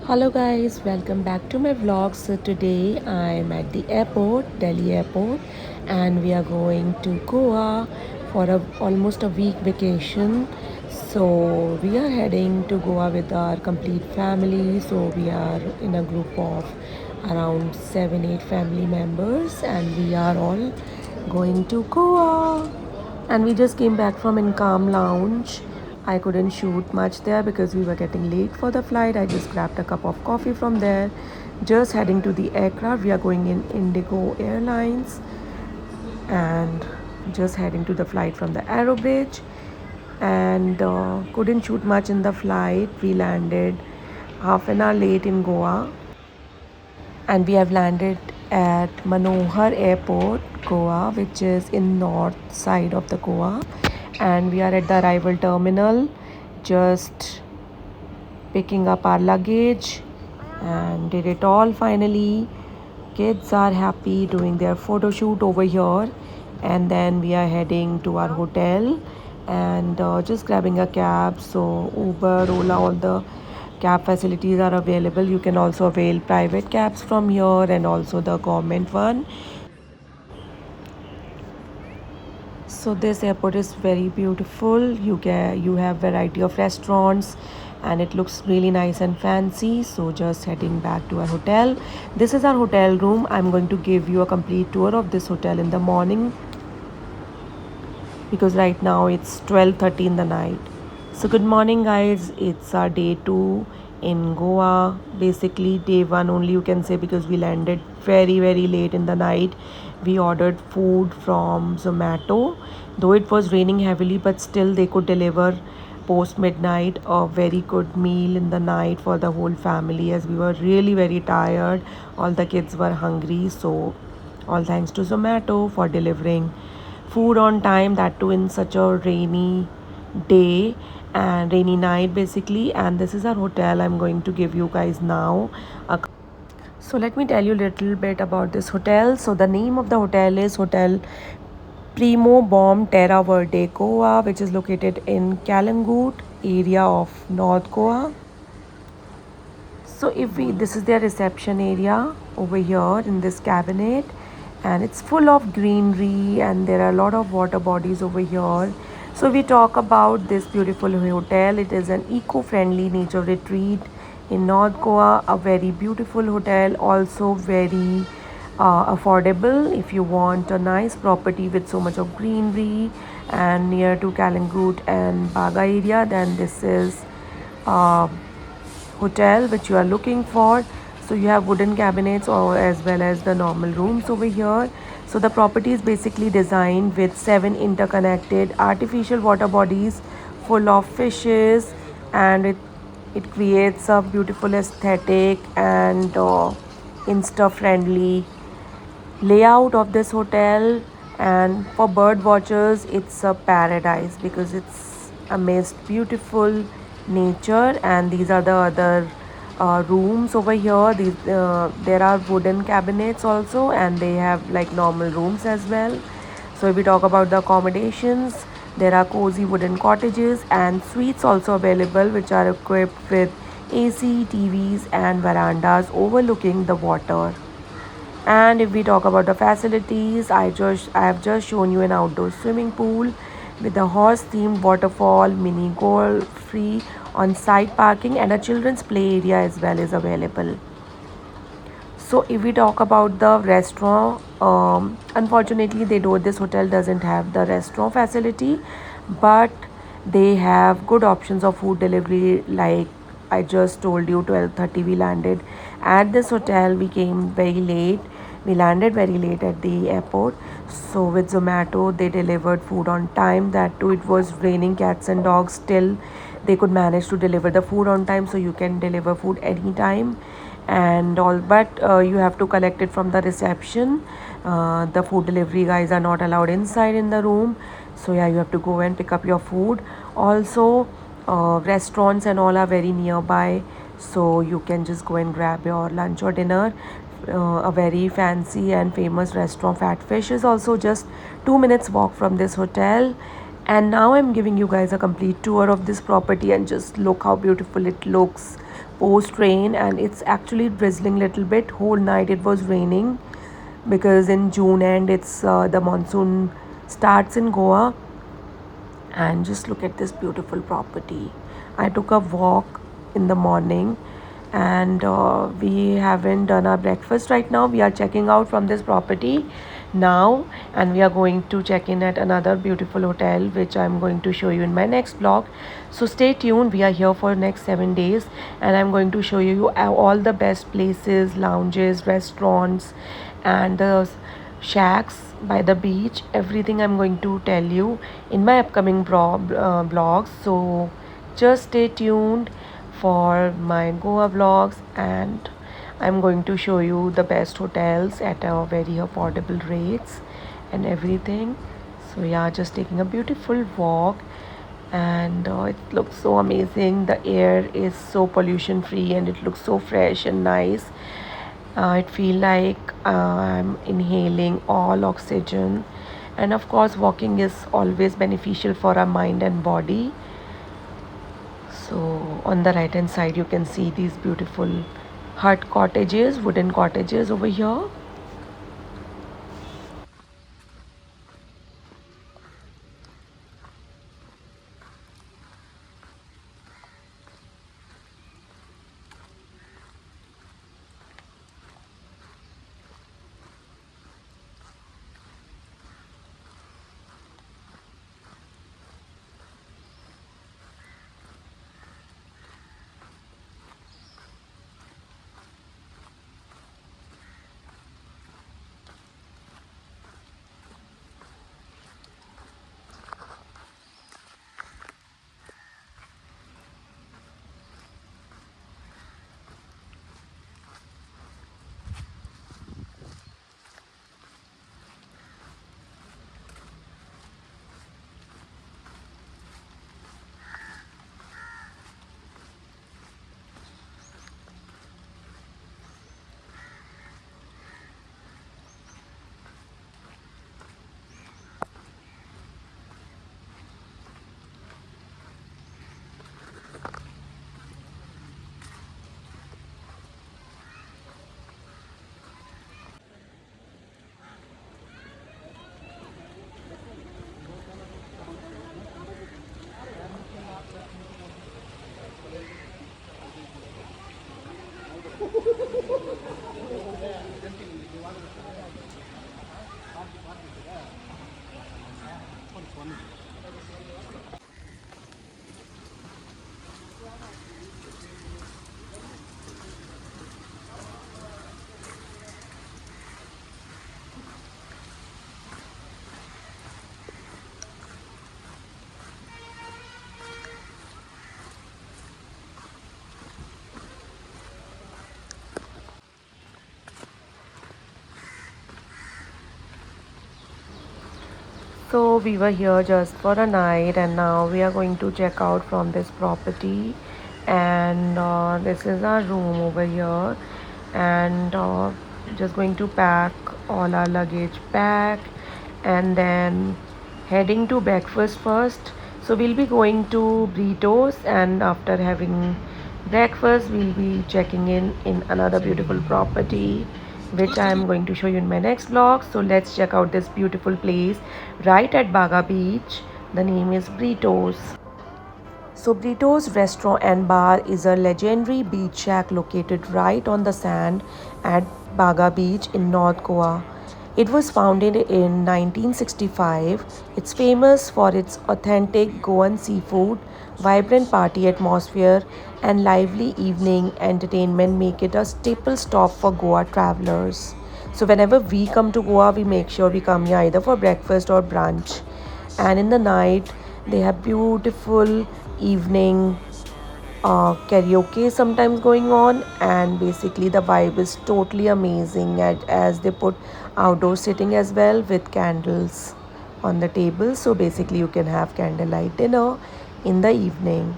Hello guys, welcome back to my vlog. So today I'm at the airport, Delhi airport, and we are going to Goa for almost a week vacation. So we are heading to Goa with our complete family. So we are in a group of around 7 8 family members, and we are all going to Goa. And we just came back from Income Lounge. I couldn't shoot much there because we were getting late for the flight. I just grabbed a cup of coffee from there. Just heading to the aircraft. We are going in Indigo Airlines and just heading to the flight from the Aero Bridge. And couldn't shoot much in the flight. We landed half an hour late in Goa, and we have landed at Manohar Airport, Goa, which is in north side of the Goa, and we are at the arrival terminal, just picking up our luggage, and did it all finally. Kids are happy doing their photo shoot over here, and then we are heading to our hotel and just grabbing a cab. So Uber, Ola, all the cab facilities are available. You can also avail private cabs from here and also the government one. So this airport is very beautiful. You have variety of restaurants, and it looks really nice and fancy. So just heading back to our hotel. This is our hotel room. I'm going to give you a complete tour of this hotel in the morning because right now it's 12:30 in the night. So good morning guys. It's our day 2 in Goa. Basically day 1 only you can say because we landed very late in the night. We ordered food from Zomato. Though it was raining heavily, but still they could deliver post midnight a very good meal in the night for the whole family as we were really very tired. All the kids were hungry, so all thanks to Zomato for delivering food on time, that too in such a rainy day and rainy night basically. And this is our hotel. I'm going to give you guys now a so let me tell you a little bit about this hotel. So the name of the hotel is Hotel Primo Bomb Terra Verde Goa, which is located in Kalangut area of North Goa. So if we this is their reception area over here in this cabinet, and it's full of greenery and there are a lot of water bodies over here. So we talk about this beautiful hotel. It is an eco-friendly nature retreat in North Goa, a very beautiful hotel, also very affordable if you want a nice property with so much of greenery and near to Kalangut and Baga area, then this is uh, hotel which you are looking for. So you have wooden cabinets or as well as the normal rooms over here. So the property is basically designed with 7 interconnected artificial water bodies full of fishes, and it creates a beautiful aesthetic and insta friendly layout of this hotel. And for bird watchers it's a paradise because it's amazed beautiful nature. And these are the other rooms over here. There are wooden cabinets also, and they have like normal rooms as well. So if we talk about the accommodations, there are cozy wooden cottages and suites also available, which are equipped with AC, TVs and verandas overlooking the water. And if we talk about the facilities, I have just shown you an outdoor swimming pool with a horse themed waterfall, mini golf free on site parking, and a children's play area as well is available. So if we talk about the restaurant, unfortunately this hotel doesn't have the restaurant facility, but they have good options of food delivery. Like I just told you, 12:30 we landed at this hotel. We came very late. We landed very late at the airport. So with Zomato, they delivered food on time. That too, it was raining cats and dogs. Still, they could manage to deliver the food on time. So you can deliver food anytime and all, but you have to collect it from the reception. The food delivery guys are not allowed inside in the room. So yeah, you have to go and pick up your food. Also, restaurants and all are very nearby, so you can just go and grab your lunch or dinner. A very fancy and famous restaurant, Fatfish, is also just 2 minutes walk from this hotel. And now I'm giving you guys a complete tour of this property, and just look how beautiful it looks post rain, and it's actually drizzling little bit. Whole night it was raining because in June end it's the monsoon starts in Goa. And just look at this beautiful property. I took a walk in the morning, and we haven't done our breakfast right now. We are checking out from this property now, and we are going to check in at another beautiful hotel which I'm going to show you in my next vlog. So stay tuned. We are here for next 7 days, and I'm going to show you all the best places, lounges, restaurants, and the shacks by the beach. Everything I'm going to tell you in my upcoming vlogs. So just stay tuned for my Goa vlogs, and I'm going to show you the best hotels at a very affordable rates and everything. So yeah, just taking a beautiful walk, and it looks so amazing. The air is so pollution free, and it looks so fresh and nice. It feel like I'm inhaling all oxygen, and of course walking is always beneficial for our mind and body. So on the right hand side you can see these beautiful hut cottages, wooden cottages over here. So we were here just for a night, and now we are going to check out from this property. And this is our room over here, and just going to pack all our luggage back, and then heading to breakfast first. So we'll be going to Britos, and after having breakfast we'll be checking in another beautiful property which I am going to show you in my next vlog. So let's check out this beautiful place right at Baga Beach. The name is Britos. So Brito's Restaurant and Bar is a legendary beach shack located right on the sand at Baga Beach in North Goa. It was founded in 1965. It's famous for its authentic Goan seafood, vibrant party atmosphere, and lively evening entertainment make it a staple stop for Goa travelers. So whenever we come to Goa, we make sure we come here either for breakfast or brunch. And in the night, they have beautiful evening karaoke sometimes going on, and basically the vibe is totally amazing as they put outdoor sitting as well with candles on the table. So basically you can have candlelight dinner in the evening.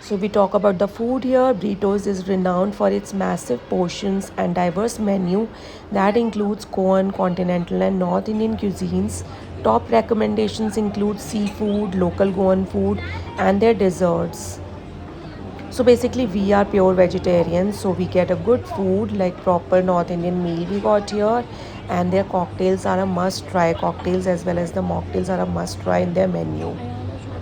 So we talk about the food here. Britos is renowned for its massive portions and diverse menu that includes Goan, continental and North Indian cuisines. Top recommendations include seafood, local Goan food and their desserts. So basically, we are pure vegetarians, so we get a good food like proper North Indian meal we got here, and their cocktails are a must try. Cocktails as well as the mocktails are a must try in their menu.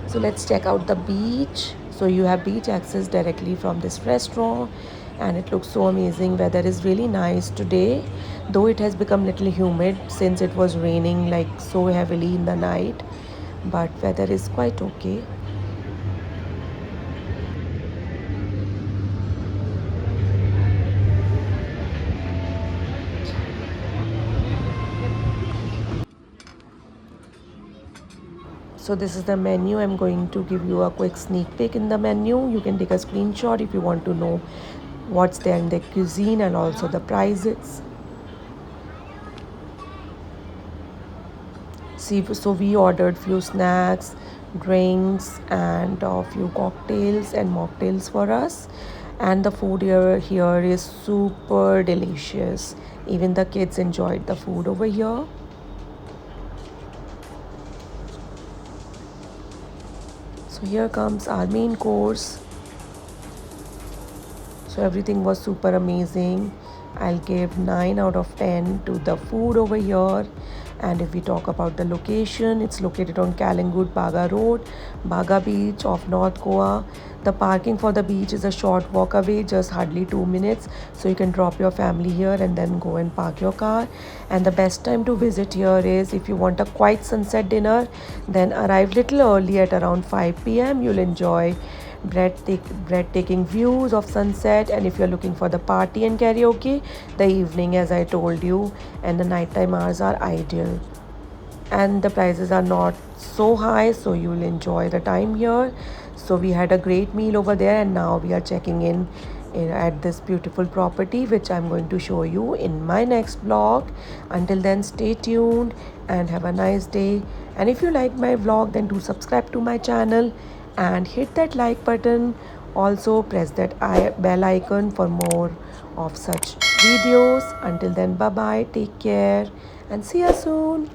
So let's check out the beach. So you have beach access directly from this restaurant, and it looks so amazing. Weather is really nice today, though it has become little humid since it was raining like so heavily in the night, but weather is quite okay. So this is the menu. I'm going to give you a quick sneak peek in the menu. You can take a screenshot if you want to know what's there in the cuisine and also the prices. See, so we ordered few snacks, drinks, and a few cocktails and mocktails for us. And the food here is super delicious. Even the kids enjoyed the food over here. So here comes our main course. So everything was super amazing. I'll give 9 out of 10 to the food over here. And if we talk about the location, it's located on Calangute Baga Road, Baga Beach of North Goa. The parking for the beach is a short walk away, just hardly 2 minutes. So you can drop your family here and then go and park your car. And the best time to visit here is if you want a quiet sunset dinner, then arrive little early at around 5 p.m. You'll enjoy breathtaking views of sunset. And if you're looking for the party and karaoke, the evening, as I told you, and the nighttime hours are ideal, and the prices are not so high, so you will enjoy the time here. So we had a great meal over there, and now we are checking in at this beautiful property, which I'm going to show you in my next vlog. Until then, stay tuned and have a nice day. And if you like my vlog, then do subscribe to my channel and hit that like button. Also press that bell icon for more of such videos. Until then, bye bye, take care, and see you soon.